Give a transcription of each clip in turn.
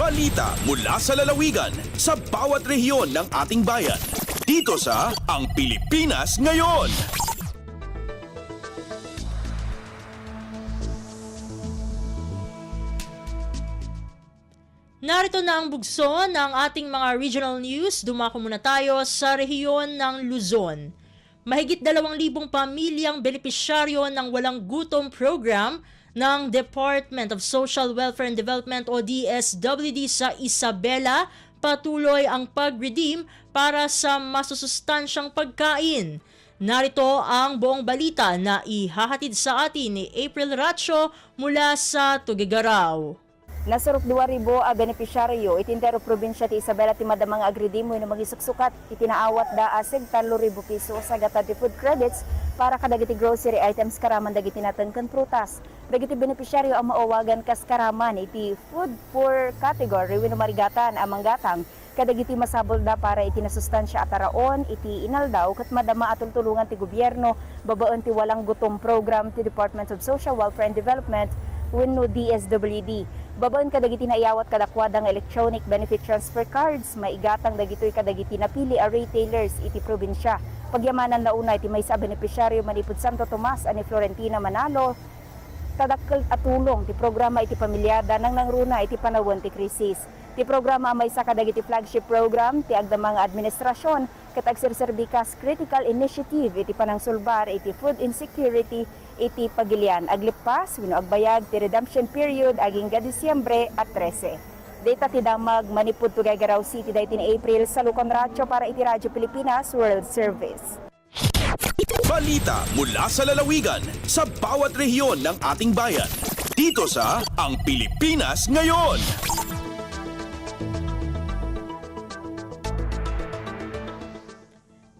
Balita mula sa lalawigan sa bawat rehiyon ng ating bayan. Dito sa Ang Pilipinas Ngayon. Narito na ang bugso ng ating mga regional news. Dumako muna tayo sa rehiyon ng Luzon. Mahigit 2,000 pamilyang benepisyaryo ng Walang Gutom program ng Department of Social Welfare and Development o DSWD sa Isabela patuloy ang pag-redeem para sa masusustansyang pagkain. Narito ang buong balita na ihahatid sa atin ni April Ratio mula sa Tuguegarao. Nasurok 2,000 a benepisyaryo itintero probinsya ti Isabela ti madamang agridimo na magisuksukat itinaawat da asig 3,000 piso sa gata ti food credits para kadagiti grocery items karaman dagiti natengken prutas. Dagiti benepisyaryo ang maawagan kas karaman iti food poor category wenno marigatan amang gatang kadagiti masabol da para iti nasustansya ataraon iti inaldaw ket madama atol tulungan ti gobyerno babaen ti Walang Gutom program ti Department of Social Welfare and Development wenno DSWD. Babaen kadagiti na iyawat kadakwadang electronic benefit transfer cards, maigatang dagitoy kadagiti napili a retailers iti probinsya. Pagyamanan na una iti maysa benepisyaryo manipud Santo Tomas ani Florentina Manalo, tadakkel at tulong ti programa iti pamilyada nang nangruna iti panawon ti krisis. Ti programa maysa kadagiti flagship program ti agdamang administrasyon ket agserserbikas critical initiative iti panangsulbar iti food insecurity iti pagilian aglipas wenno agbayag ti redemption period aging ga Disyembre at 13. Data ti damag manipud Tuguegarao City daytin April sa Lucon Ratio para iti Radyo Pilipinas World Service. Balita mula sa lalawigan sa bawat rehiyon ng ating bayan. Dito sa Ang Pilipinas Ngayon.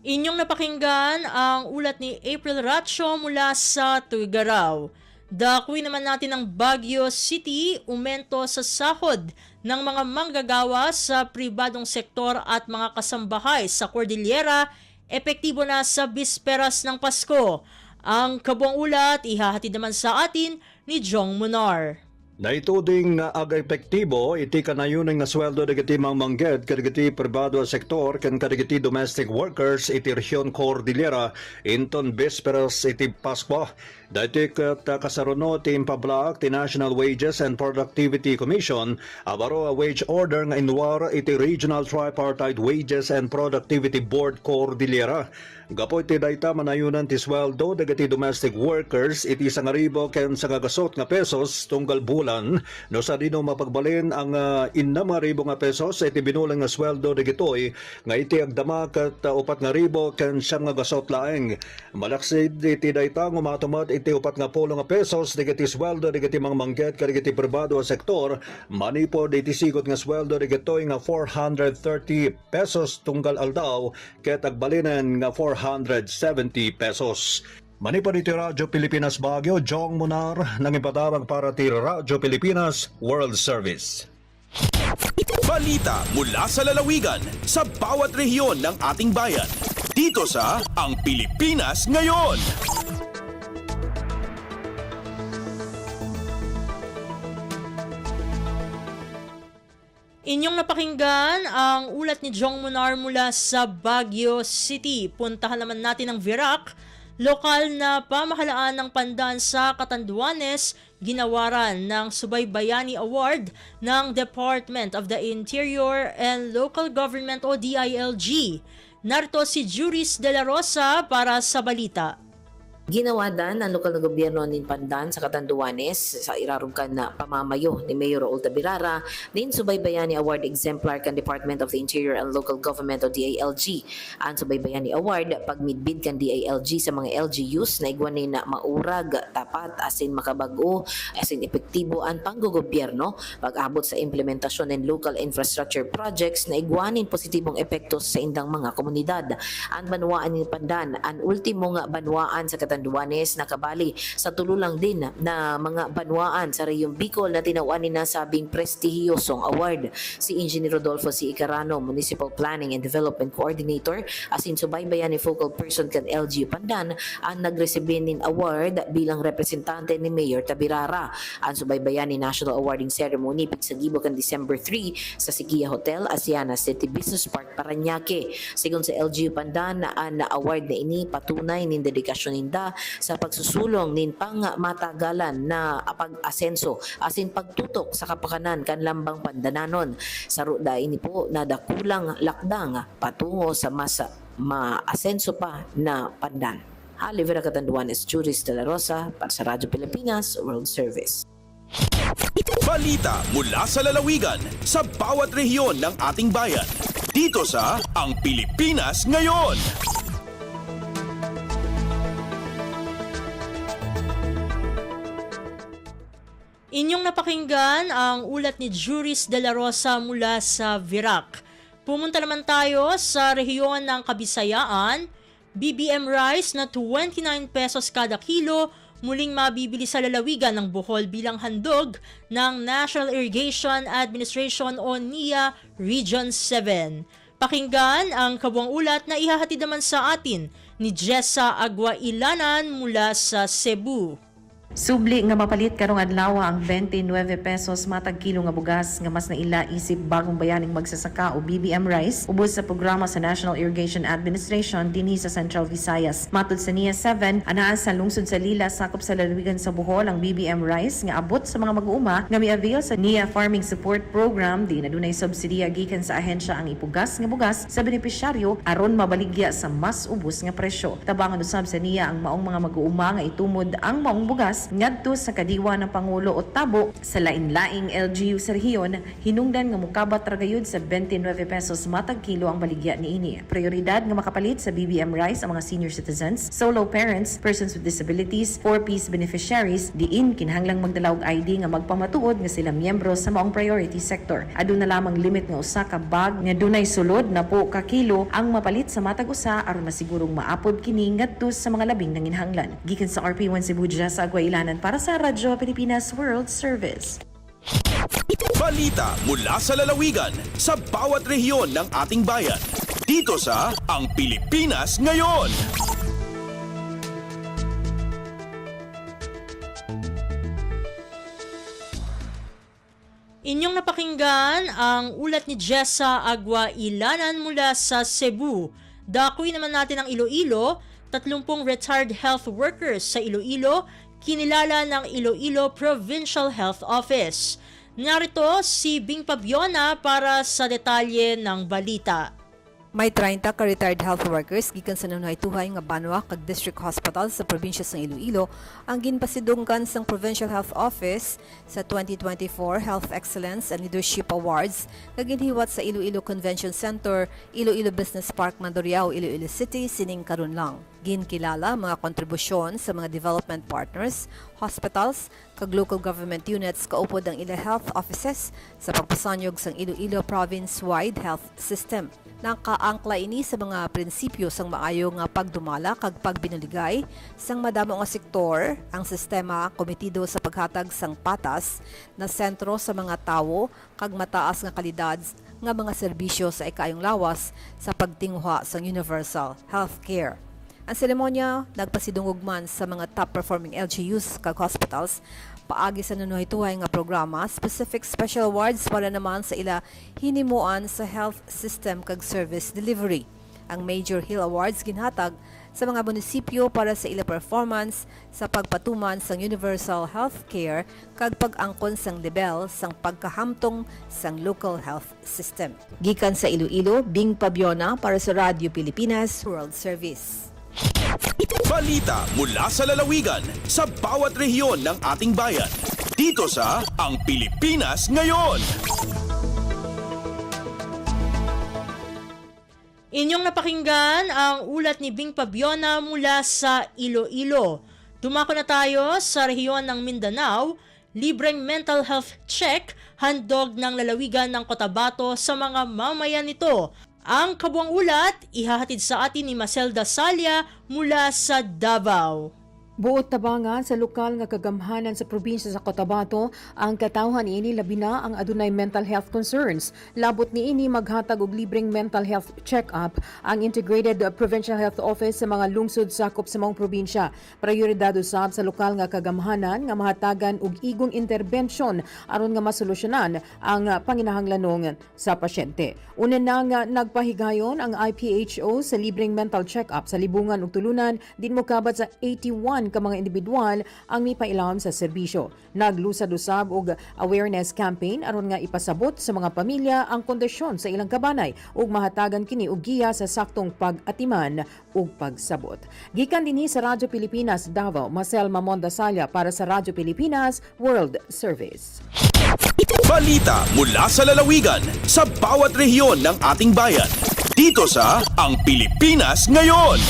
Inyong napakinggan ang ulat ni April Ratio mula sa Tuguegarao. Dakuin naman natin ang Baguio City, umento sa sahod ng mga manggagawa sa pribadong sektor at mga kasambahay sa Cordillera, epektibo na sa bisperas ng Pasko. Ang kabuang ulat ihahatid naman sa atin ni Jong Munar. Naituding nga aga-epektibo iti kanayuning nga sweldo dagiti mangged kadagiti pribado sektor ken kadagiti domestic workers iti rehiyon Cordillera inton bisperas iti Pasko. Dati ket kasaruno ti impablaak ti National Wages and Productivity Commission abaro a wage order nga inwar iti Regional Tripartite Wages and Productivity Board Cordillera. Gapoy ti dayta manayunan ti sweldo dagiti domestic workers iti 1,000 ken 100 nga pesos tunggal bulan no sa dino mapagbalin ang 6,000 nga pesos iti binulang nga sweldo dagitoy nga iti agdama ket 4,000 ken 100 laeng. Malaksid iti dayta nga matumat iti 40 nga pesos dagiti sweldo dagiti mangged kadagiti pribado sektor manipod iti sigot nga sweldo dagitoy nga 430 pesos tunggal aldaw ket agbalinan nga 470 pesos. Manipod iti Radyo Pilipinas Baguio, Jong Munar, nang ipatarang para ti Radyo Pilipinas World Service. Balita mula sa lalawigan sa bawat rehiyon ng ating bayan. Dito sa Ang Pilipinas Ngayon. Inyong napakinggan ang ulat ni Jong Munar mula sa Baguio City. Puntahan naman natin ang Virac. Lokal na pamahalaan ng Pandan sa Catanduanes, ginawaran ng Subaybayani Award ng Department of the Interior and Local Government o DILG. Narito si Juris De La Rosa para sa balita. Ginawadan ng lokal na gobyerno ng Pandan sa Catanduanes sa irarungkan na pamamayo ni Mayor Raul Tabirara din Subaybayani Award Exemplar kan Department of the Interior and Local Government o DILG. Ang Subaybayani Award pagmidbid kan DILG sa mga LGUs na igwanin na maurag, tapat, asin makabago, asin epektibo ang panggogobyerno pag-abot sa implementasyon ng local infrastructure projects na igwanin positibong epektos sa indang mga komunidad. Ang banwaan ni Pandan, ang ultimo nga banwaan sa Catanduanes Catanduanes nakabali sa tululang din na mga banwaan sa Reyong Bicol na tinawanin na sabing prestihiyosong award. Si Engineer Rodolfo C. Icarano, Municipal Planning and Development Coordinator, asin subaybayan ni focal person kan LGU Pandan ang nagresibin nin award bilang representante ni Mayor Tabirara. Ang subaybayan ni National Awarding Ceremony pigsagibo kan December 3 sa Sikia Hotel, Asiana City Business Park, Parañaque. Sigon sa LGU Pandan, ang award na ini patunay nin dedikasyon ninda sa pagsusulong nin pangmatagalan na pag-asenso asin pagtutok sa kapakanan kan lambang Pandananon. Sa ruda ini po nadakulang lakdang patungo sa mas maasenso pa na Pandan. Olivera Catanduanes, Juris de la Rosa para sa Radyo Pilipinas World Service. Balita mula sa lalawigan sa bawat rehiyon ng ating bayan. Dito sa Ang Pilipinas Ngayon. Inyong napakinggan ang ulat ni Juris de la Rosa mula sa Virac. Pumunta naman tayo sa rehiyon ng Kabisayaan. BBM rice na 29 pesos kada kilo muling mabibili sa lalawigan ng Bohol bilang handog ng National Irrigation Administration o NIA Region 7. Pakinggan ang kabuang ulat na ihahatid naman sa atin ni Jessa Aguailanan mula sa Cebu. Subli nga mapalit karong adlaw ang 29 pesos matag kilo nga bugas nga mas naila isip bagong bayaning magsasaka o BBM rice ubos sa programa sa National Irrigation Administration dinhi sa Central Visayas. Matud sa NIA 7, anaa sa lungsod sa Lila sakop sa lalawigan sa Bohol ang BBM rice nga abot sa mga mag-uuma nga mi-avail sa NIA Farming Support Program di na dunay subsidiya gikan sa ahensya ang ipugas nga bugas sa benepisyaryo aron mabaligya sa mas ubos nga presyo. Tabangan usab sa NIA ang maong mga mag-uuma nga itumod ang maong bugas ngadto sa kadiwa ng Pangulo o Tabo sa lain-laing LGU sa rehiyon, hinungdan nga mukabat ragayod sa 29 pesos matag kilo ang baligya niini. Prioridad nga makapalit sa BBM rice ang mga senior citizens, solo parents, persons with disabilities, 4-piece beneficiaries, diin kinahanglang magdalawog ID nga magpamatuod nga sila miyembro sa maong priority sector. Aduna lamang limit nga usa ka bag nga dunay sulod na po ka kilo ang mapalit sa matag usa aron masigurong maapod kini ngadto sa mga labing nanginhanglan. Gikan sa RP1 Cebu, sa Aguailanan para sa Radyo Pilipinas World Service. Balita mula sa lalawigan sa bawat rehiyon ng ating bayan. Dito sa Ang Pilipinas Ngayon. Inyong napakinggan ang ulat ni Jessa Aguailanan mula sa Cebu. Dakuin naman natin ang Iloilo. 30 retired health workers sa Iloilo kinilala ng Iloilo Provincial Health Office. Narito si Bing Pabiona para sa detalye ng balita. May 30 ka retired health workers gikan sa nanaytuhay nga banwa kag district hospital sa probinsya sa Iloilo ang ginpasidunggan sang Provincial Health Office sa 2024 Health Excellence and Leadership Awards nga ginhiwat sa Iloilo Convention Center, Iloilo Business Park, Mandurriao, Iloilo City sining karon lang. Ginkilala mga kontribusyon sa mga development partners, hospitals, kag local government units kaupod ang ila health offices sa pagpasanyog sang Iloilo province-wide health system. Nakaangkla ini sa mga prinsipyo sang maayo nga pagdumala kag pagbinuligay sang madamo nga sektor ang sistema komitido sa paghatag sang patas na sentro sa mga tawo kag mataas nga kalidad nga mga serbisyo sa ikayong lawas sa pagtinguha sang universal healthcare. Ang seremonya nagpasidungog man sa mga top-performing LGUs kag hospitals paagi sa nanuhituhay nga programa, specific special awards para naman sa ila hinimuan sa health system kag service delivery. Ang Major Hill Awards ginhatag sa mga munisipyo para sa ila performance sa pagpatuman sang universal healthcare kag pag-angkon sang level sang pagkahamtong sang local health system. Gikan sa Iloilo, Bing Pabiona para sa Radyo Pilipinas World Service. Balita mula sa lalawigan sa bawat rehiyon ng ating bayan. Dito sa Ang Pilipinas Ngayon. Inyong napakinggan ang ulat ni Bing Pabiona mula sa Iloilo. Dumako na tayo sa rehiyon ng Mindanao. Libreng mental health check handog ng lalawigan ng Cotabato sa mga mamayan nito. Ang kabuang ulat, ihahatid sa atin ni Maselda Salya mula sa Davao. Buot tabangan sa lokal nga kagamhanan sa probinsya sa Cotabato, ang katawhan niini labi na ang adunay mental health concerns. Labot niini maghatag og libreng mental health check-up ang Integrated Provincial Health Office sa mga lungsod sakop sa maong probinsya. Prioridad usab sa lokal nga kagamhanan nga mahatagan og igong interbensyon aron nga masolusyonan ang panginahanglanong sa pasyente. Una na nga nagpahigayon ang IPHO sa libreng mental check-up sa libungan ug tulunan din mokabat sa 81 ka mga individual ang mipailam sa serbisyo. Naglusad usab og awareness campaign aron nga ipasabot sa mga pamilya ang kondisyon sa ilang kabanay ug mahatagan kini og giya sa saktong pag-atiman ug pagsabot. Gikan dinhi sa Radyo Pilipinas Davao, Marcel Mamonda Salya para sa Radyo Pilipinas World Service. Balita mula sa lalawigan sa bawat rehiyon ng ating bayan. Dito sa Ang Pilipinas Ngayon.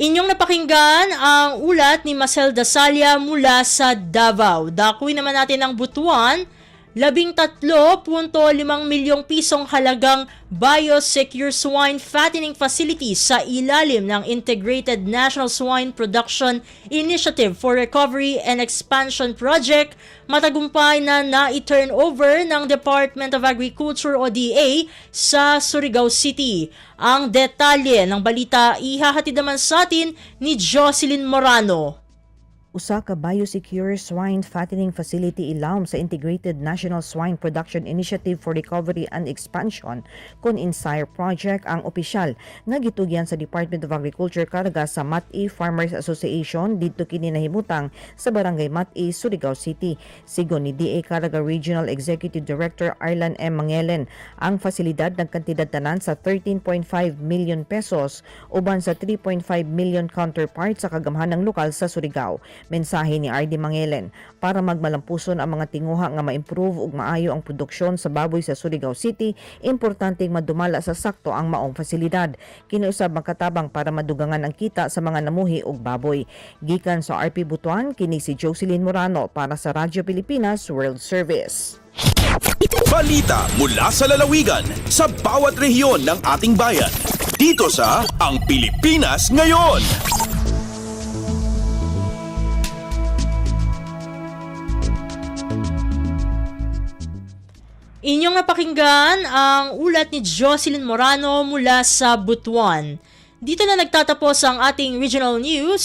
Inyong napakinggan ang ulat ni Marcel Dasalia mula sa Davao. Dakuin naman natin ang Butuan. 13.5 milyong pisong halagang biosecure swine fattening facility sa ilalim ng Integrated National Swine Production Initiative for Recovery and Expansion Project matagumpay na na-turn over ng Department of Agriculture o DA sa Surigao City. Ang detalye ng balita ihahatid naman sa atin ni Jocelyn Morano. Usa ka biosecure swine fattening facility ilawom sa Integrated National Swine Production Initiative for Recovery and Expansion kon INSIRE project ang opisyal nga gitugyan sa Department of Agriculture karga sa Mat-I Farmers Association didto kini nahimutang sa Barangay Mat-I, Surigao City. Sigon ni DA Caraga Regional Executive Director Arlan M. Mangelen, ang fasilidad nagkantidad tanan sa 13.5 million pesos uban sa 3.5 million counterpart sa kagamhanang lokal sa Surigao. Mensahe ni RD Mangelen, para magmalampuson ang mga tinguha nga ma-improve ug maayo ang produksyon sa baboy sa Surigao City, importanteng madumala sa sakto ang maong fasilidad. Kiniusab makatabang para madugangan ang kita sa mga namuhi ug baboy. Gikan sa RP Butuan, kini si Jocelyn Morano para sa Radyo Pilipinas World Service. Balita mula sa lalawigan sa bawat rehiyon ng ating bayan. Dito sa Ang Pilipinas Ngayon. Inyong napakinggan ang ulat ni Jocelyn Morano mula sa Butuan. Dito na nagtatapos ang ating regional news.